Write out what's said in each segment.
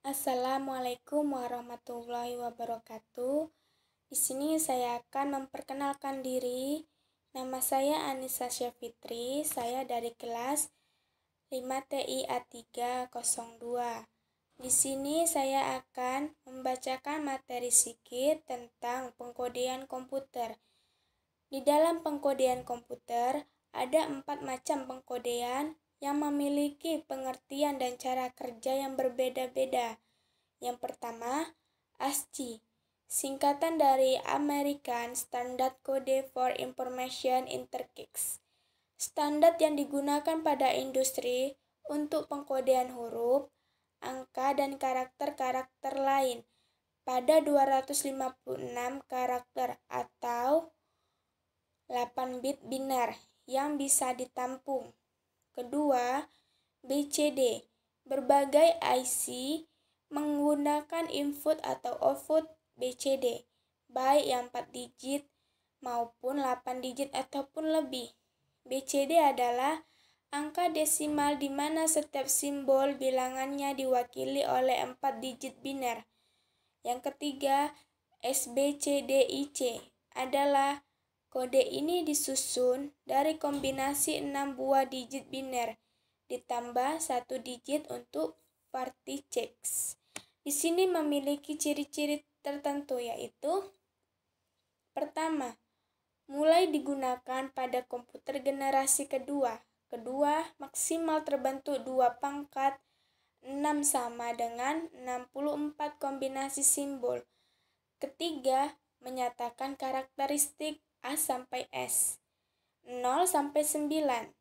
Assalamualaikum warahmatullahi wabarakatuh. Di sini saya akan memperkenalkan diri. Nama saya Anissa Syafitri. Saya dari kelas 5 TI A302. Di sini saya akan membacakan materi sedikit tentang pengkodean komputer. Di dalam pengkodean komputer ada 4 macam pengkodean yang memiliki pengertian dan cara kerja yang berbeda-beda. Yang pertama, ASCII, singkatan dari American Standard Code for Information Interface. Standar yang digunakan pada industri untuk pengkodean huruf, angka, dan karakter-karakter lain pada 256 karakter atau 8 bit biner yang bisa ditampung. Kedua, BCD. Berbagai IC menggunakan input atau output BCD, baik yang 4 digit maupun 8 digit ataupun lebih. BCD adalah angka desimal di mana setiap simbol bilangannya diwakili oleh 4 digit biner. Yang ketiga, SBCDIC adalah kode ini disusun dari kombinasi 6 buah digit biner ditambah 1 digit untuk party checks. Di sini memiliki ciri-ciri tertentu, yaitu pertama, mulai digunakan pada komputer generasi kedua. Kedua, maksimal terbentuk 2 pangkat 6 sama dengan 64 kombinasi simbol. Ketiga, menyatakan karakteristik A sampai S, 0 sampai 9,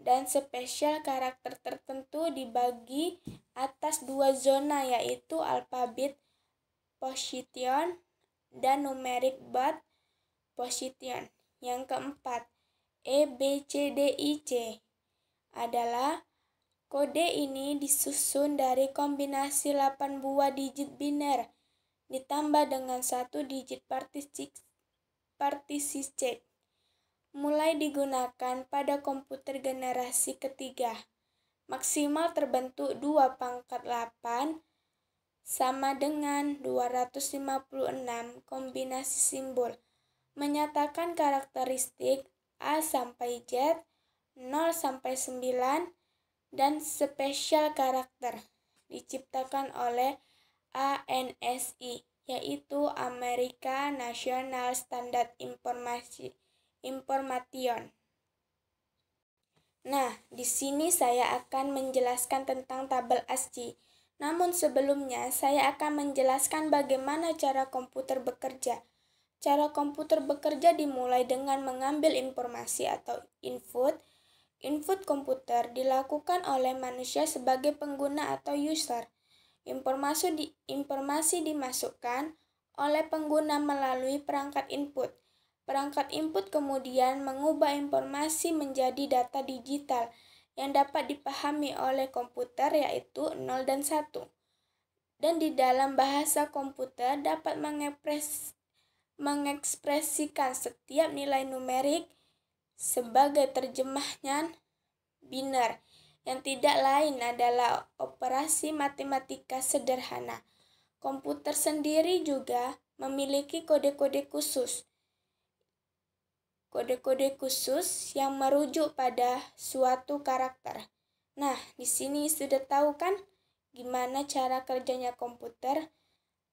dan spesial karakter tertentu dibagi atas 2 zona, yaitu alphabet position dan numeric bit position. Yang keempat, EBCDIC adalah kode ini disusun dari kombinasi 8 buah digit biner ditambah dengan 1 digit partisi cek. Mulai digunakan pada komputer generasi ketiga. Maksimal terbentuk 2 pangkat 8 sama dengan 256 kombinasi simbol. Menyatakan karakteristik A sampai Z, 0 sampai 9, dan spesial karakter diciptakan oleh ANSI, yaitu American National Standard Information. Nah, di sini saya akan menjelaskan tentang tabel ASCII. Namun sebelumnya, saya akan menjelaskan bagaimana cara komputer bekerja. Cara komputer bekerja dimulai dengan mengambil informasi atau input. Input komputer dilakukan oleh manusia sebagai pengguna atau user. Informasi dimasukkan oleh pengguna melalui perangkat input. Perangkat input kemudian mengubah informasi menjadi data digital yang dapat dipahami oleh komputer, yaitu 0 dan 1. Dan di dalam bahasa komputer dapat mengekspresikan setiap nilai numerik sebagai terjemahan biner yang tidak lain adalah operasi matematika sederhana. Komputer sendiri juga memiliki kode-kode khusus. Kode-kode khusus yang merujuk pada suatu karakter. Nah, di sini sudah tahu kan gimana cara kerjanya komputer?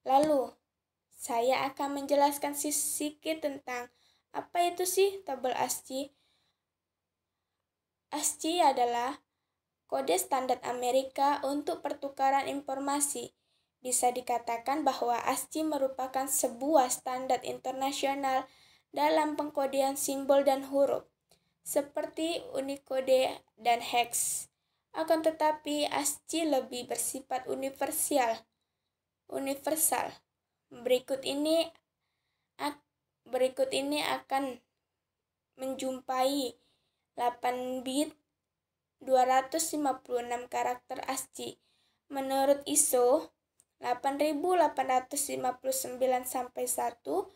Lalu, saya akan menjelaskan sedikit tentang apa itu sih tabel ASCII. ASCII adalah kode standar Amerika untuk pertukaran informasi. Bisa dikatakan bahwa ASCII merupakan sebuah standar internasional dalam pengkodean simbol dan huruf, seperti Unicode dan hex. Akan tetapi ASCII lebih bersifat universal. Berikut ini akan menjumpai 8 bit 256 karakter ASCII menurut ISO 8859-1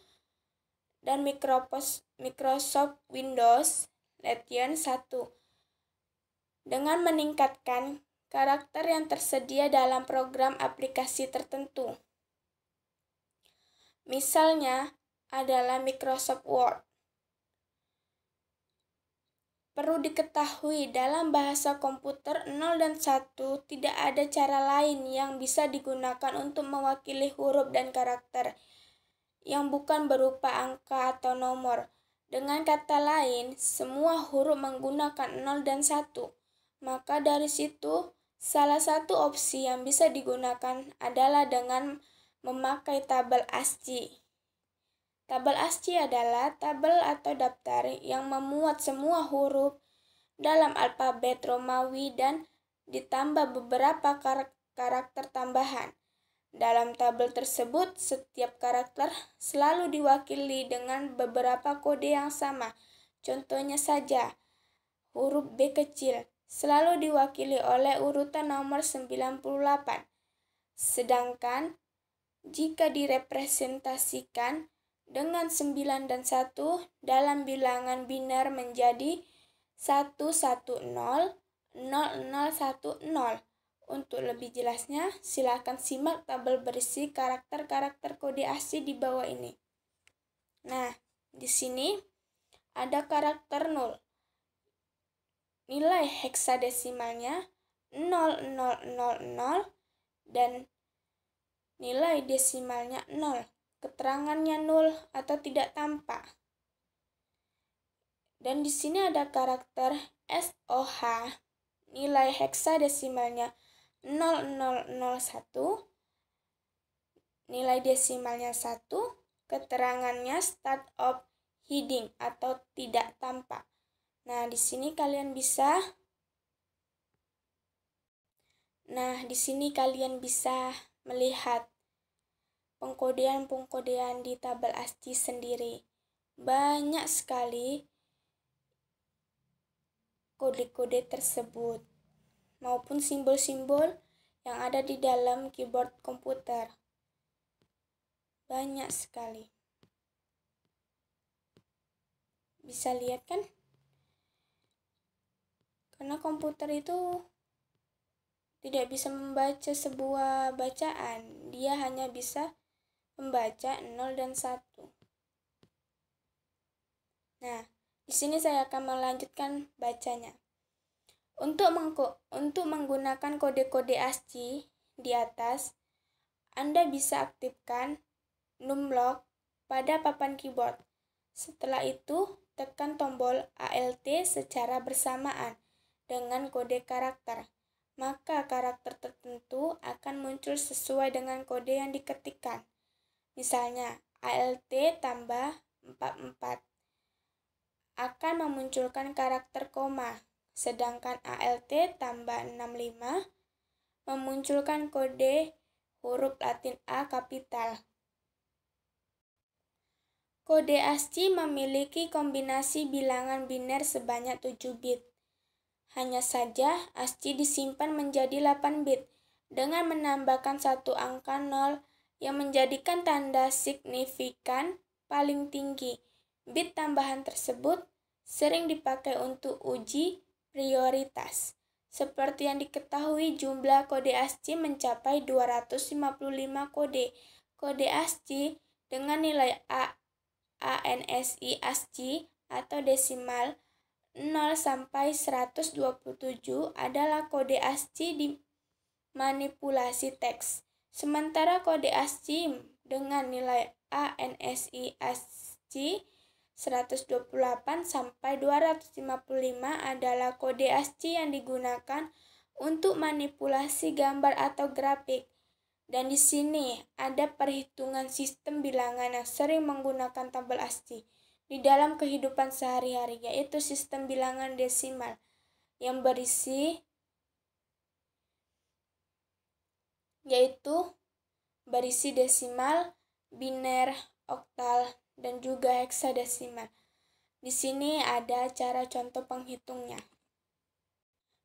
dan Microsoft Windows Legion 1. Dengan meningkatkan karakter yang tersedia dalam program aplikasi tertentu. Misalnya adalah Microsoft Word. Perlu diketahui dalam bahasa komputer 0 dan 1 tidak ada cara lain yang bisa digunakan untuk mewakili huruf dan karakter yang bukan berupa angka atau nomor. Dengan kata lain, semua huruf menggunakan 0 dan 1. Maka dari situ, salah satu opsi yang bisa digunakan adalah dengan memakai tabel ASCII. Tabel ASCII adalah tabel atau daftar yang memuat semua huruf dalam alfabet Romawi dan ditambah beberapa karakter tambahan. Dalam tabel tersebut, setiap karakter selalu diwakili dengan beberapa kode yang sama. Contohnya saja, huruf B kecil selalu diwakili oleh urutan nomor 98. Sedangkan jika direpresentasikan dengan 9 dan 1 dalam bilangan biner menjadi 110 0010. Untuk lebih jelasnya, silakan simak tabel berisi karakter-karakter kode ASCII di bawah ini. Nah, di sini ada karakter 0. Nilai heksadesimalnya 0000 dan nilai desimalnya 0. Keterangannya 0 atau tidak tampak. Dan di sini ada karakter SOH, nilai heksadesimalnya 0001, nilai desimalnya 1, keterangannya start of heading atau tidak tampak. Nah, di sini kalian bisa melihat pengkodean di tabel ASCII sendiri. Banyak sekali kode-kode tersebut maupun simbol-simbol yang ada di dalam keyboard komputer. Banyak sekali. Bisa lihat kan? Karena komputer itu tidak bisa membaca sebuah bacaan. Dia hanya bisa membaca 0 dan 1. Nah, di sini saya akan melanjutkan bacanya. Untuk menggunakan kode-kode ASCII di atas, Anda bisa aktifkan numlock pada papan keyboard. Setelah itu, tekan tombol Alt secara bersamaan dengan kode karakter. Maka karakter tertentu akan muncul sesuai dengan kode yang diketikkan. Misalnya, Alt tambah 44 akan memunculkan karakter koma, sedangkan Alt tambah 65 memunculkan kode huruf Latin A kapital. Kode ASCII memiliki kombinasi bilangan biner sebanyak 7 bit. Hanya saja ASCII disimpan menjadi 8 bit dengan menambahkan satu angka 0 yang menjadikan tanda signifikan paling tinggi. Bit tambahan tersebut sering dipakai untuk uji prioritas. Seperti yang diketahui, jumlah kode ASCII mencapai 255 kode. Kode ASCII dengan nilai ANSI ASCII atau desimal 0 sampai 127 adalah kode ASCII dimanipulasi teks. Sementara kode ASCII dengan nilai ANSI ASCII 128 sampai 255 adalah kode ASCII yang digunakan untuk manipulasi gambar atau grafik. Dan di sini ada perhitungan sistem bilangan yang sering menggunakan tabel ASCII di dalam kehidupan sehari-hari, yaitu sistem bilangan desimal yang berisi desimal, biner, oktal, dan juga heksadesimal. Di sini ada cara contoh penghitungnya.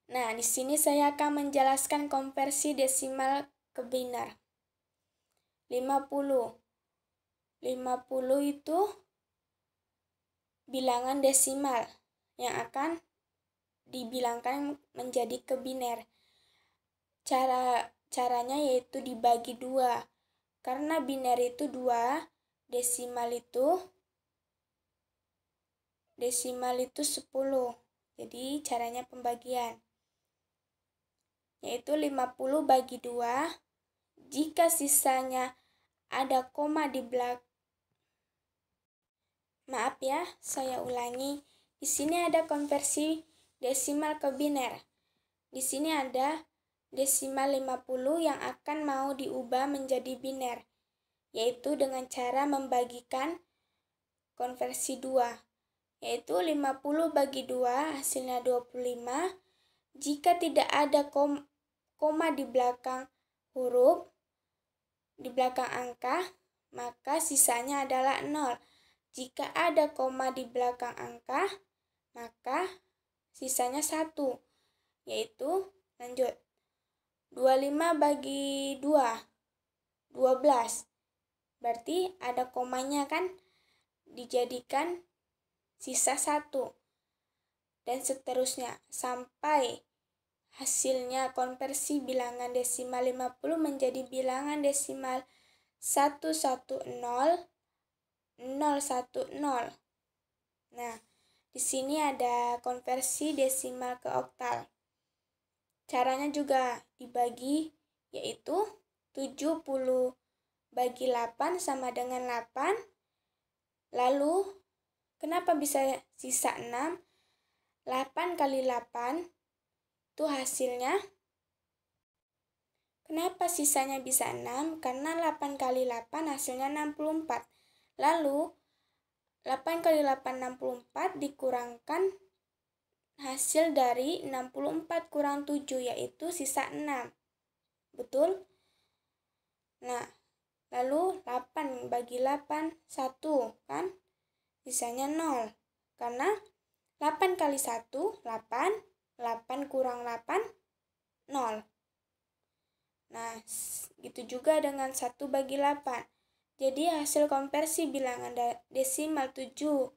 Nah, di sini saya akan menjelaskan konversi desimal ke biner. 50 itu bilangan desimal yang akan dibilangkan menjadi ke biner. Caranya yaitu dibagi 2. Karena biner itu 2, desimal itu 10. Jadi caranya pembagian yaitu 50 bagi 2. Jika sisanya ada koma di belakang, maaf ya, saya ulangi. Di sini ada konversi desimal ke biner. Di sini ada desimal 50 yang akan mau diubah menjadi biner, yaitu dengan cara membagikan konversi 2, yaitu 50 bagi 2 hasilnya 25. Jika tidak ada koma di belakang huruf, di belakang angka, maka sisanya adalah 0. Jika ada koma di belakang angka, maka sisanya 1, yaitu lanjut. 25 bagi 2, 12. Berarti ada komanya kan, dijadikan sisa 1. Dan seterusnya sampai hasilnya konversi bilangan desimal 50 menjadi bilangan desimal 110, 010. Nah, di sini ada konversi desimal ke oktal. Caranya juga dibagi, yaitu 70 bagi 8 sama dengan 8. Lalu, kenapa bisa sisa 6? 8 kali 8 itu hasilnya. Kenapa sisanya bisa 6? Karena 8 kali 8 hasilnya 64. Lalu, 8 kali 8, 64 dikurangkan hasil dari 64 kurang 7, yaitu sisa 6. Betul? Nah, lalu 8 bagi 8, 1 kan? Sisanya 0. Karena 8 kali 1, 8. 8 kurang 8, 0. Nah, gitu juga dengan 1 bagi 8. Jadi hasil konversi bilangan desimal 70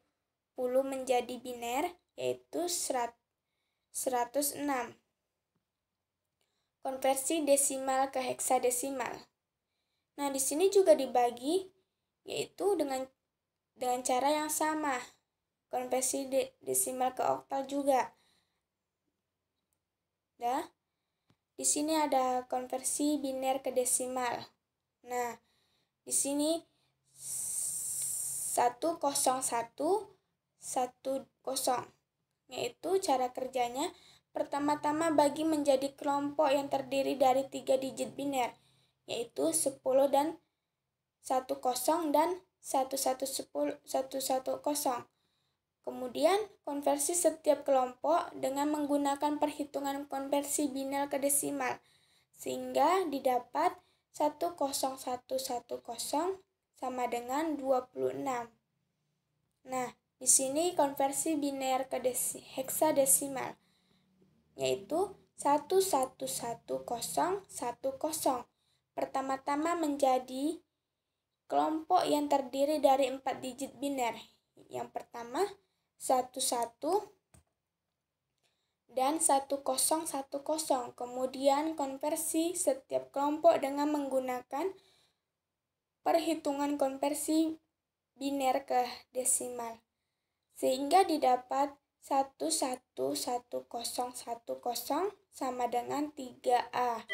menjadi biner yaitu 106. Konversi desimal ke heksadesimal. Nah, di sini juga dibagi yaitu dengan cara yang sama. Konversi desimal ke oktal juga. Di sini ada konversi biner ke desimal. Nah, di sini 10110, yaitu cara kerjanya. Pertama-tama bagi menjadi kelompok yang terdiri dari 3 digit biner, yaitu 10 dan 10 dan 1110. Kemudian konversi setiap kelompok dengan menggunakan perhitungan konversi biner ke desimal, sehingga didapat 10110 sama dengan 26. Nah, di sini konversi biner ke heksadesimal, yaitu 1111010. Pertama-tama menjadi kelompok yang terdiri dari 4 digit biner. Yang pertama 11 dan 1010. Kemudian konversi setiap kelompok dengan menggunakan perhitungan konversi biner ke desimal, sehingga didapat 11110 sama dengan 3A.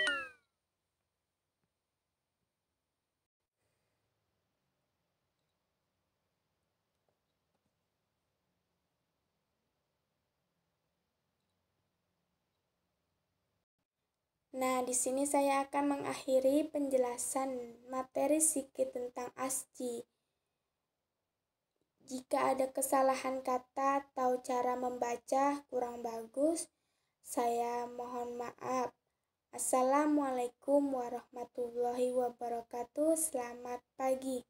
Nah, di sini saya akan mengakhiri penjelasan materi sikit tentang ASCII. Jika ada kesalahan kata atau cara membaca kurang bagus, saya mohon maaf. Assalamualaikum warahmatullahi wabarakatuh. Selamat pagi.